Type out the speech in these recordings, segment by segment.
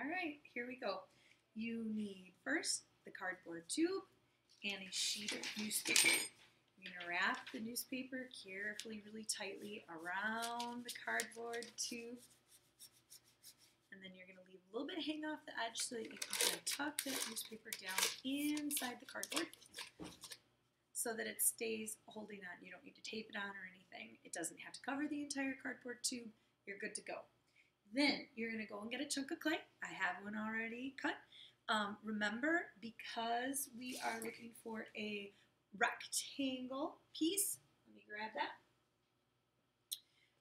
All right, here we go. You need first the cardboard tube and a sheet of newspaper. You're going to wrap the newspaper carefully, really tightly around the cardboard tube. And then you're going to leave a little bit hang off the edge so that you can kind of tuck that newspaper down inside the cardboard so that it stays holding on. You don't need to tape it on or anything. It doesn't have to cover the entire cardboard tube. You're good to go. Then you're going to go and get a chunk of clay. I have one already cut. Remember, because we are looking for a rectangle piece, let me grab that.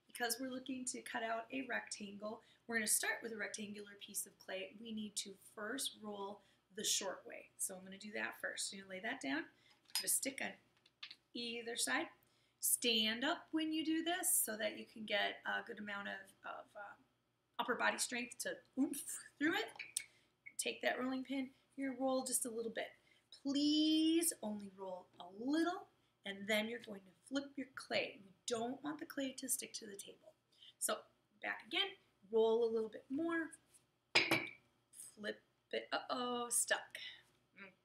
Because we're looking to cut out a rectangle, we're going to start with a rectangular piece of clay. We need to first roll the short way. So I'm going to do that first. So you're going to lay that down, put a stick on either side. Stand up when you do this so that you can get a good amount of upper body strength to oomph through it. Take that rolling pin, you're going to roll just a little bit. Please only roll a little, and then you're going to flip your clay. You don't want the clay to stick to the table. So back again, roll a little bit more, flip it, uh-oh, stuck.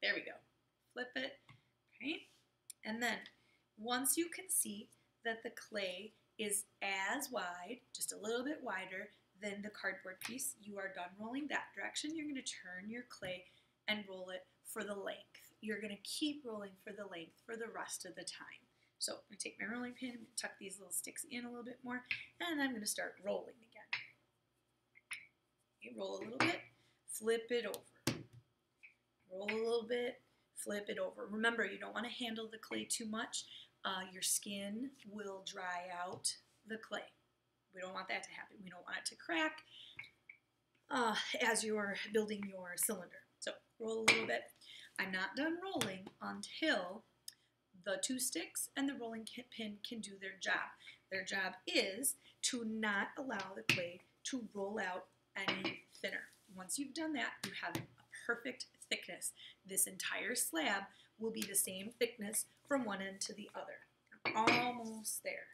There we go. Flip it, okay? And then once you can see that the clay is as wide, just a little bit wider than the cardboard piece, you are done rolling that direction. You're going to turn your clay and roll it for the length. You're going to keep rolling for the length for the rest of the time. So I'm going to take my rolling pin, I'm going to tuck these little sticks in a little bit more, and I'm going to start rolling again. Okay, roll a little bit, flip it over. Roll a little bit, flip it over. Remember, you don't want to handle the clay too much. Your skin will dry out the clay. We don't want that to happen. We don't want it to crack as you're building your cylinder. So roll a little bit. I'm not done rolling until the two sticks and the rolling pin can do their job. Their job is to not allow the clay to roll out any thinner. Once you've done that, you have a perfect thickness. This entire slab will be the same thickness from one end to the other. Almost there.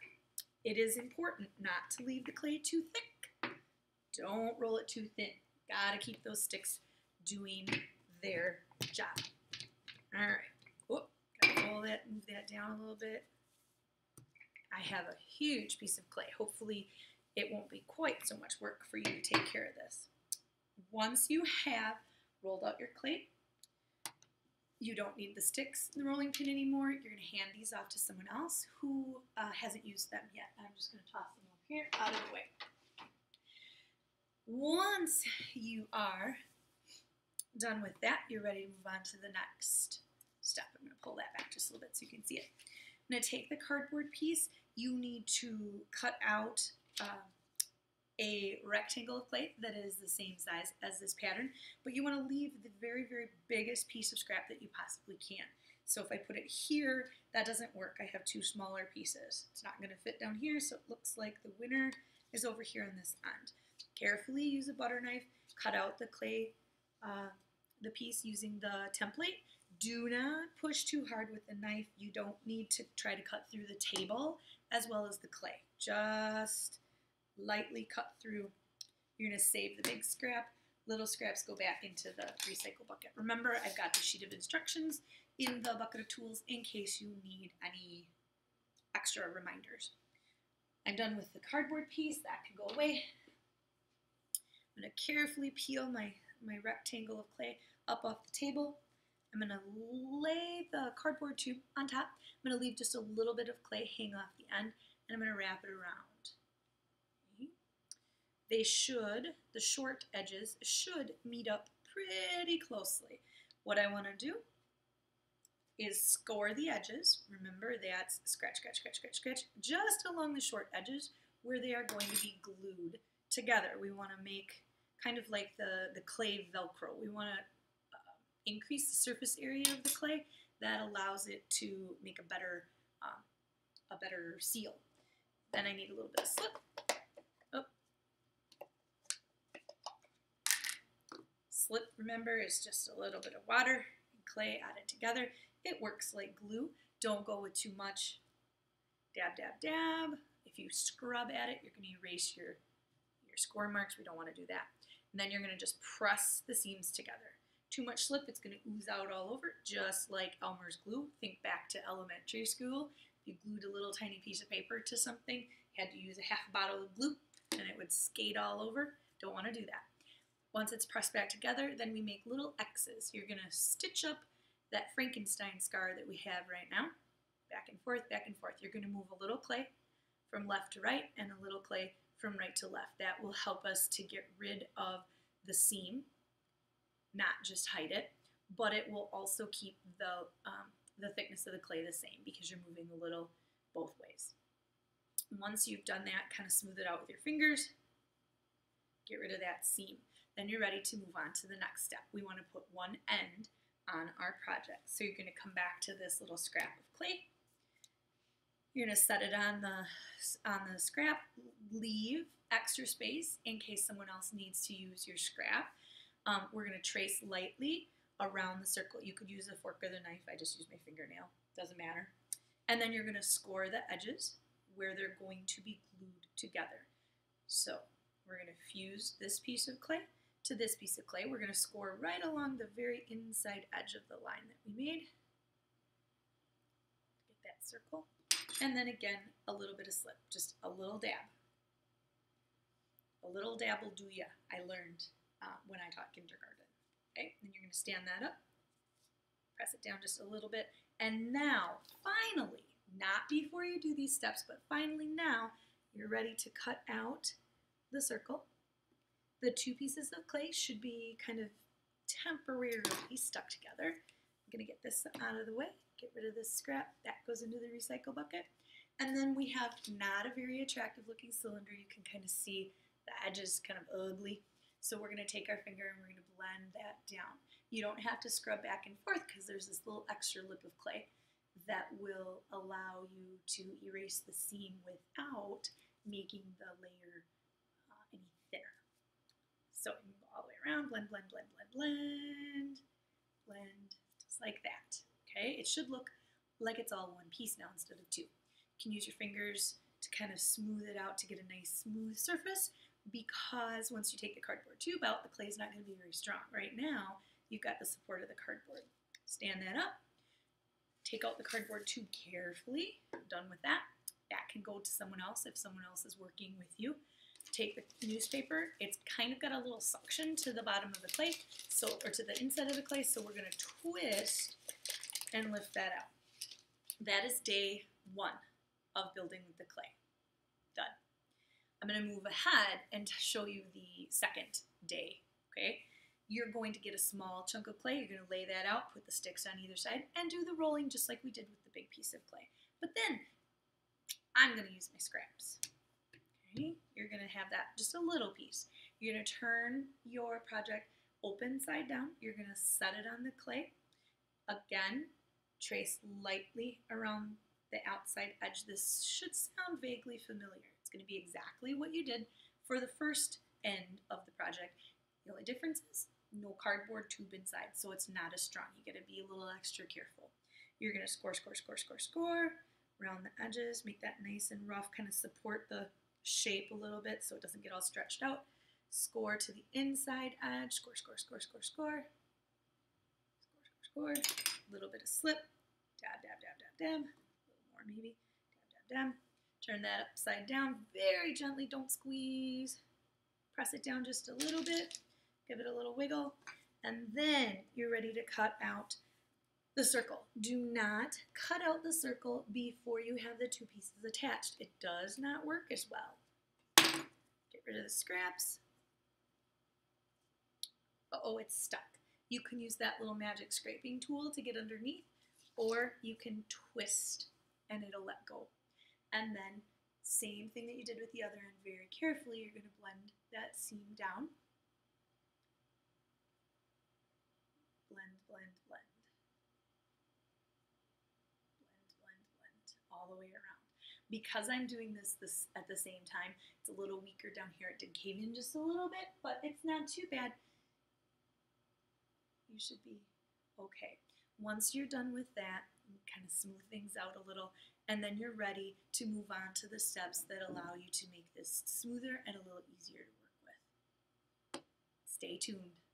It is important not to leave the clay too thick. Don't roll it too thin. Gotta keep those sticks doing their job. All right. Whoop. Gotta roll that, move that down a little bit. I have a huge piece of clay. Hopefully it won't be quite so much work for you to take care of this. Once you have rolled out your clay, you don't need the sticks and the rolling pin anymore. You're going to hand these off to someone else who hasn't used them yet. I'm just going to toss them over here out of the way. Once you are done with that, you're ready to move on to the next step. I'm going to pull that back just a little bit so you can see it. I'm going to take the cardboard piece. You need to cut out a rectangle of clay that is the same size as this pattern, but you want to leave the very, very biggest piece of scrap that you possibly can. So if I put it here, that doesn't work. I have two smaller pieces. It's not going to fit down here, so it looks like the winner is over here on this end. Carefully use a butter knife, cut out the clay, the piece using the template. Do not push too hard with the knife. You don't need to try to cut through the table as well as the clay. Just lightly cut through. You're going to save the big scrap. Little scraps go back into the recycle bucket. Remember, I've got the sheet of instructions in the bucket of tools in case you need any extra reminders. I'm done with the cardboard piece. That can go away. I'm going to carefully peel my rectangle of clay up off the table. I'm going to lay the cardboard tube on top. I'm going to leave just a little bit of clay hang off the end, and I'm going to wrap it around. They should, the short edges should meet up pretty closely. What I want to do is score the edges. Remember, that's scratch, scratch, scratch, scratch, scratch, just along the short edges where they are going to be glued together. We want to make kind of like the clay Velcro. We want to increase the surface area of the clay. That allows it to make a better seal. Then I need a little bit of slip. Slip, remember, is just a little bit of water and clay added together. It works like glue. Don't go with too much. Dab, dab, dab. If you scrub at it, you're going to erase your score marks. We don't want to do that. And then you're going to just press the seams together. Too much slip, it's going to ooze out all over, just like Elmer's glue. Think back to elementary school. If you glued a little tiny piece of paper to something, you had to use a half bottle of glue, and it would skate all over. Don't want to do that. Once it's pressed back together, then we make little X's. You're going to stitch up that Frankenstein scar that we have right now. Back and forth, back and forth. You're going to move a little clay from left to right and a little clay from right to left. That will help us to get rid of the seam, not just hide it, but it will also keep the thickness of the clay the same because you're moving a little both ways. Once you've done that, kind of smooth it out with your fingers, get rid of that seam. Then you're ready to move on to the next step. We want to put one end on our project. So you're going to come back to this little scrap of clay. You're going to set it on the scrap, leave extra space in case someone else needs to use your scrap. We're going to trace lightly around the circle. You could use a fork or the knife. I just use my fingernail. Doesn't matter. And then you're going to score the edges where they're going to be glued together. So we're going to fuse this piece of clay to this piece of clay. We're going to score right along the very inside edge of the line that we made. Get that circle. And then again, a little bit of slip, just a little dab. A little dab will do ya, I learned when I taught kindergarten. Okay, then you're going to stand that up, press it down just a little bit, and now, finally, not before you do these steps, but finally now, you're ready to cut out the circle. The two pieces of clay should be kind of temporarily stuck together. I'm going to get this out of the way, get rid of this scrap. That goes into the recycle bucket. And then we have not a very attractive looking cylinder. You can kind of see the edges kind of ugly. So we're going to take our finger and we're going to blend that down. You don't have to scrub back and forth because there's this little extra lip of clay that will allow you to erase the seam without making the layer any thinner. So you can go all the way around, blend, blend, blend, blend, blend, blend, just like that. Okay, it should look like it's all one piece now instead of two. You can use your fingers to kind of smooth it out to get a nice smooth surface, because once you take the cardboard tube out, the clay is not going to be very strong. Right now, you've got the support of the cardboard. Stand that up, take out the cardboard tube carefully. Done with that. That can go to someone else if someone else is working with you. Take the newspaper. It's kind of got a little suction to the bottom of the clay, or to the inside of the clay, so we're going to twist and lift that out. That is day one of building with the clay. Done. I'm going to move ahead and show you the second day, okay? You're going to get a small chunk of clay. You're going to lay that out, put the sticks on either side, and do the rolling just like we did with the big piece of clay. But then, I'm going to use my scraps. Okay? You're going to have that, just a little piece. You're going to turn your project open side down. You're going to set it on the clay. Again, trace lightly around the outside edge. This should sound vaguely familiar. It's going to be exactly what you did for the first end of the project. The only difference is no cardboard tube inside, so it's not as strong. You got to be a little extra careful. You're going to score, score, score, score, score around the edges. Make that nice and rough, kind of support the shape a little bit so it doesn't get all stretched out. Score to the inside edge. Score, score, score, score, score. Score, score, score. A little bit of slip. Dab, dab, dab, dab, dab. A little more maybe. Dab, dab, dab. Turn that upside down very gently. Don't squeeze. Press it down just a little bit. Give it a little wiggle. And then you're ready to cut out the circle. Do not cut out the circle before you have the two pieces attached. It does not work as well. Get rid of the scraps. Uh-oh, it's stuck. You can use that little magic scraping tool to get underneath, or you can twist and it'll let go. And then, same thing that you did with the other end, very carefully, you're going to blend that seam down. Blend, blend, blend. Blend, blend, blend, all the way around. Because I'm doing this at the same time, it's a little weaker down here. It did cave in just a little bit, but it's not too bad. You should be okay. Once you're done with that, you kind of smooth things out a little, and then you're ready to move on to the steps that allow you to make this smoother and a little easier to work with. Stay tuned.